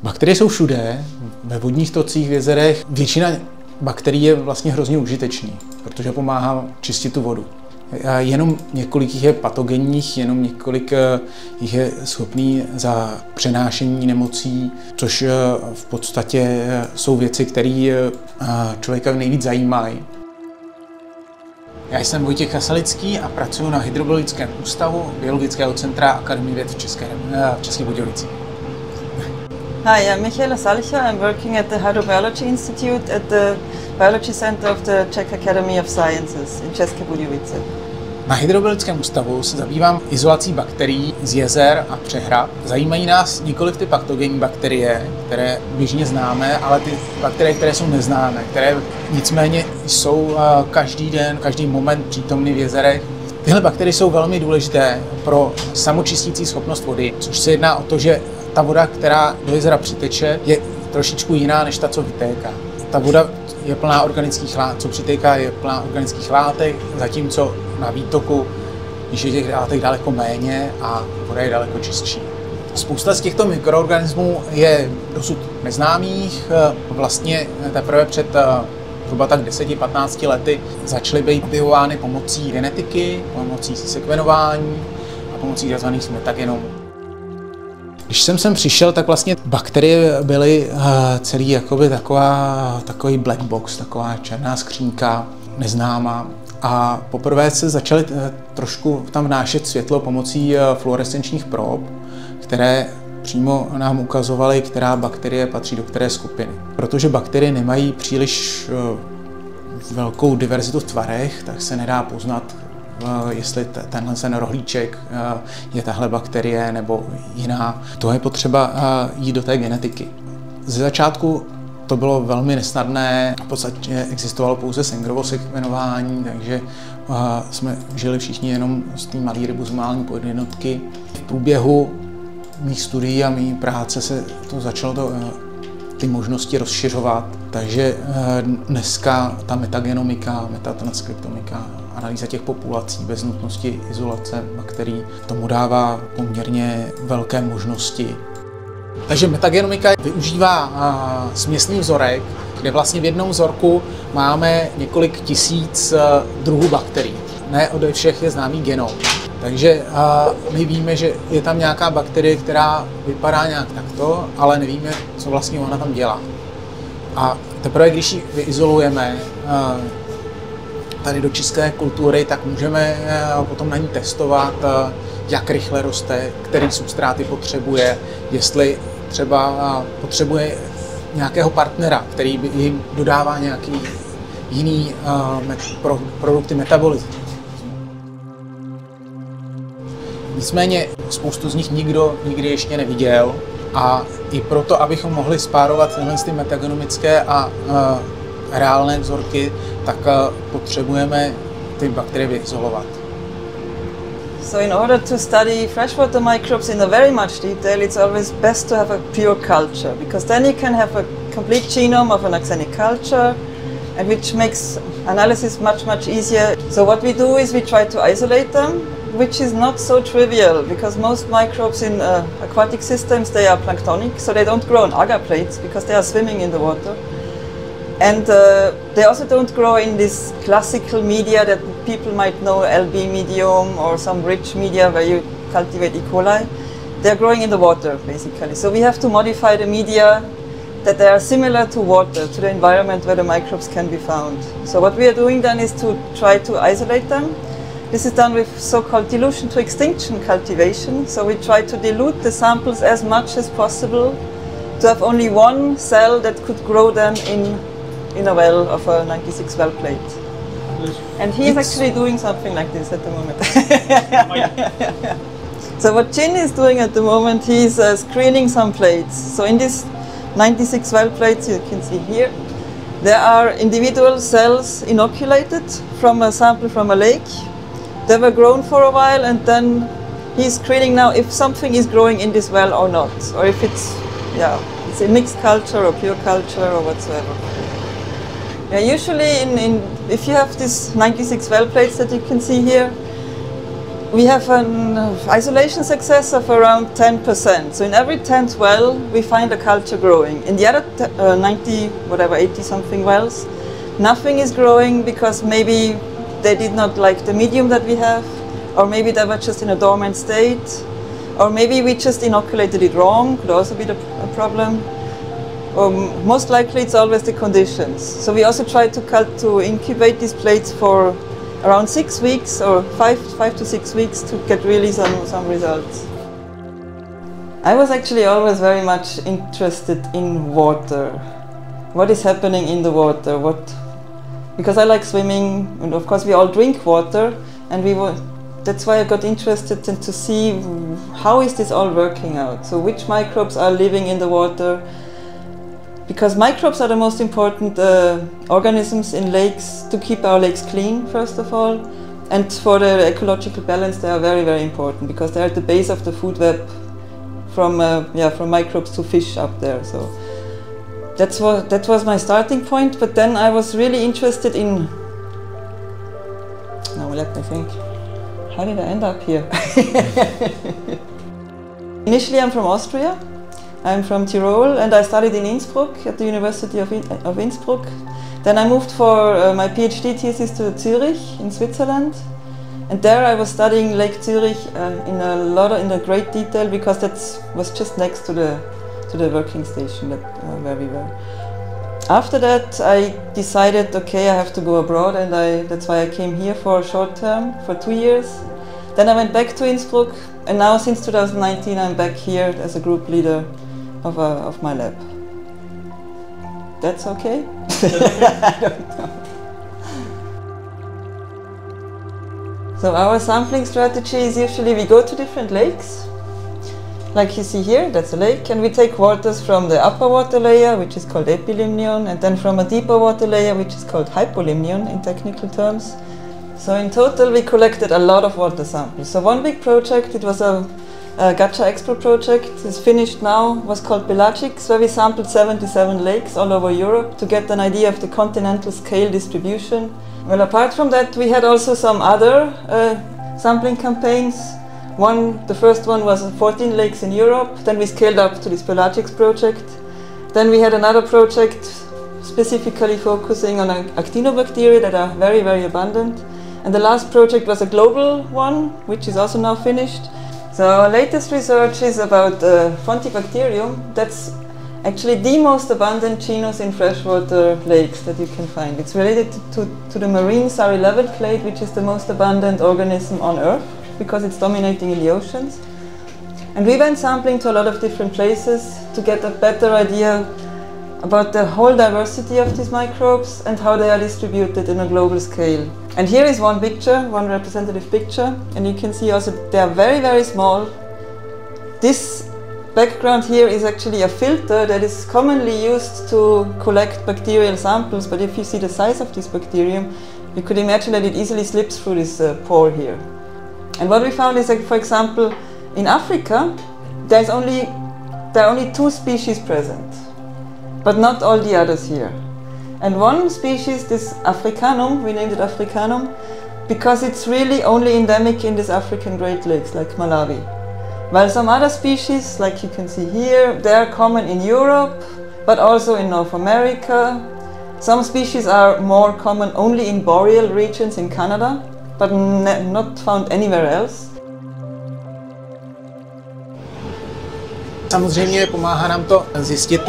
Bakterie jsou všude, ve vodních tocích, v jezerech. Většina bakterií je vlastně hrozně užitečný, protože pomáhá čistit tu vodu. Jenom několik jich je patogenních, jenom několik jich je schopný za přenášení nemocí, což v podstatě jsou věci, které člověka nejvíc zajímají. Já jsem Vojtěch Kasalický a pracuji na Hydrobiologickém ústavu Biologického centra Akademie věd v Českých Budějovicích. Hi, I'm Michaelou Salcher. I'm working at the Hydrobiology Institute at the Biology Center of the Czech Academy of Sciences in České Budějovice. Na Hydrobiologickém ústavu se zabývám izolací bakterií z jezer a přehrad. Zajímají nás nikoliv ty patogenní bakterie, které běžně známe, ale ty bakterie, které jsou neznámé, které nicméně jsou každý den, každý moment přítomny v jezerech. Tyhle bakterie jsou velmi důležité pro samočistící schopnost vody, což se jedná o to, že ta voda, která do jezera přiteče, je trošičku jiná než ta, co vytéká. Ta voda je plná organických látek, co přitéká, je plná organických látek, zatímco na výtoku je těch látek daleko méně a voda je daleko čistší. Spousta z těchto mikroorganismů je dosud neznámých. Vlastně teprve před zhruba tak 10-15 lety začaly být objevovány pomocí genetiky, pomocí sekvenování a pomocí tzv. Metagenomů. Když jsem sem přišel, tak vlastně bakterie byly celý jakoby takový black box, taková černá skřínka, neznámá. A poprvé se začaly trošku tam vnášet světlo pomocí fluorescenčních prob, které přímo nám ukazovaly, která bakterie patří do které skupiny. Protože bakterie nemají příliš velkou diverzitu v tvarech, tak se nedá poznat, jestli tenhle rohlíček je tahle bakterie nebo jiná. To je potřeba jít do té genetiky. Ze začátku to bylo velmi nesnadné, v podstatě existovalo pouze Sengerovo sekvenování, takže jsme žili všichni jenom z té malé ribozomální podjednotky. V průběhu mých studií a mý práce se to začalo ty možnosti rozšiřovat, takže dneska ta metagenomika, metatranskriptomika, analýza těch populací bez nutnosti izolace bakterií, tomu dává poměrně velké možnosti. Takže metagenomika využívá směsný vzorek, kde vlastně v jednom vzorku máme několik tisíc druhů bakterií. Ne ode všech je známý genom. Takže my víme, že je tam nějaká bakterie, která vypadá nějak takto, ale nevíme, co vlastně ona tam dělá. A teprve, když ji vyizolujeme tady do čisté kultury, tak můžeme potom na ní testovat, jak rychle roste, který substráty potřebuje, jestli třeba potřebuje nějakého partnera, který jim dodává nějaký jiný produkty metabolismu. Nicméně spoustu z nich nikdo nikdy ještě neviděl a i proto, abychom mohli spárovat ty metagenomické a reálné vzorky, tak potřebujeme ty bakterie vyizolovat. So in order to study freshwater microbes in a very much detail, it's always best to have a pure culture, because then you can have a complete genome of an arsenic culture, and which makes analysis much easier. So what we do is we try to isolate them, which is not so trivial, because most microbes in aquatic systems, they are planktonic, so they don't grow on agar plates because they are swimming in the water. And they also don't grow in this classical media that people might know, LB medium or some rich media where you cultivate E. coli. They're growing in the water, basically. So we have to modify the media that they are similar to water, to the environment where the microbes can be found. So what we are doing then is to try to isolate them. This is done with so-called dilution to extinction cultivation. So we try to dilute the samples as much as possible to have only one cell that could grow then in a well of a 96 well plate. And he is actually doing something like this at the moment. So what Jin is doing at the moment, he's screening some plates. So in this 96 well plates you can see here, there are individual cells inoculated from a sample from a lake. They were grown for a while, and then he's screening now if something is growing in this well or not, or if it's a mixed culture or pure culture or whatsoever. Usually if you have these 96 well plates that you can see here, We have an isolation success of around 10%. So in every 10th well, we find a culture growing. In the other 80 something wells, nothing is growing because maybe they did not like the medium that we have, or maybe they were just in a dormant state, or maybe we just inoculated it wrong, could also be a problem. Most likely it's always the conditions. So we also try to incubate these plates for around 6 weeks or 5 to 6 weeks to get really some results. I was actually always very much interested in water. What is happening in the water? Because I like swimming, and of course we all drink water, and that's why I got interested in to see how is this all working out. So which microbes are living in the water? Because microbes are the most important organisms in lakes to keep our lakes clean, first of all. And for the ecological balance, they are very, very important because they are at the base of the food web from microbes to fish up there. So that was my starting point. But then I was really interested in... Now let me think. How did I end up here? Initially I'm from Austria. I'm from Tyrol and I studied in Innsbruck at the University of Innsbruck. Then I moved for my PhD thesis to Zurich in Switzerland. And there I was studying Lake Zurich in a great detail because that was just next to the working station where we were. After that I decided, okay, I have to go abroad, and that's why I came here for a short term, for 2 years. Then I went back to Innsbruck, and now since 2019 I'm back here as a group leader of my lab. That's okay? I don't know. So our sampling strategy is usually we go to different lakes. Like you see here, that's a lake, and we take waters from the upper water layer, which is called epilimnion, and then from a deeper water layer, which is called hypolimnion in technical terms. So in total we collected a lot of water samples. So one big project, it was a Gacha Export project, is finished now, was called Biologics, where we sampled 77 lakes all over Europe to get an idea of the continental scale distribution. Well, apart from that, we had also some other sampling campaigns. The first one was 14 lakes in Europe, then we scaled up to this Biologics project. Then we had another project specifically focusing on actinobacteria that are very, very abundant. And the last project was a global one, which is also now finished. So our latest research is about Fontibacterium. That's actually the most abundant genus in freshwater lakes that you can find. It's related to the marine sari-level clade, which is the most abundant organism on Earth because it's dominating in the oceans. And we went sampling to a lot of different places to get a better idea about the whole diversity of these microbes and how they are distributed in a global scale. And here is one picture, one representative picture, and you can see also they are very, very small. This background here is actually a filter that is commonly used to collect bacterial samples, but if you see the size of this bacterium, you could imagine that it easily slips through this pore here. And what we found is that, for example, in Africa, there are only 2 species present, but not all the others here. And one species, this Africanum, we named it Africanum, because it's really only endemic in these African Great Lakes, like Malawi. While some other species, like you can see here, they are common in Europe, but also in North America. Some species are more common only in boreal regions in Canada, but not found anywhere else. Samozřejmě pomáhá nám to zjistit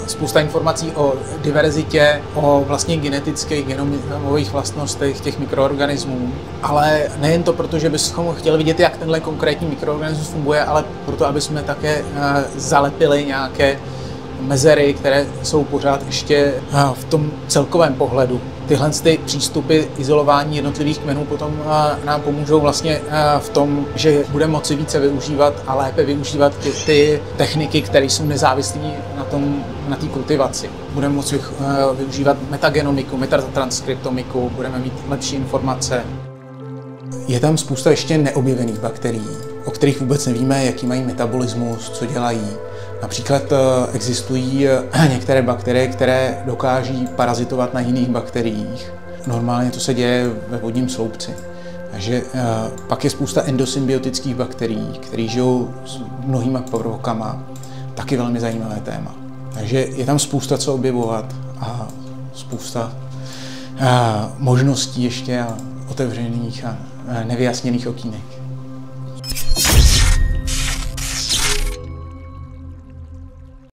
spousta informací o diverzitě, o vlastně genetických, genomových vlastnostech těch mikroorganismů. Ale nejen to, protože bychom chtěli vidět, jak tenhle konkrétní mikroorganismus funguje, ale proto, aby jsme také zalepili nějaké mezery, které jsou pořád ještě v tom celkovém pohledu. Tyhle přístupy izolování jednotlivých kmenů potom nám pomůžou vlastně v tom, že budeme moci více využívat a lépe využívat ty techniky, které jsou nezávislé na té kultivaci. Budeme moci využívat metagenomiku, metatranskriptomiku, budeme mít lepší informace. Je tam spousta ještě neobjevených bakterií, o kterých vůbec nevíme, jaký mají metabolismus, co dělají. Například existují některé bakterie, které dokáží parazitovat na jiných bakteriích. Normálně to se děje ve vodním sloupci. Takže pak je spousta endosymbiotických bakterií, které žijou s mnohýma prvokama, taky velmi zajímavé téma. Takže je tam spousta co objevovat a spousta možností ještě a otevřených a nevyjasněných okýnek.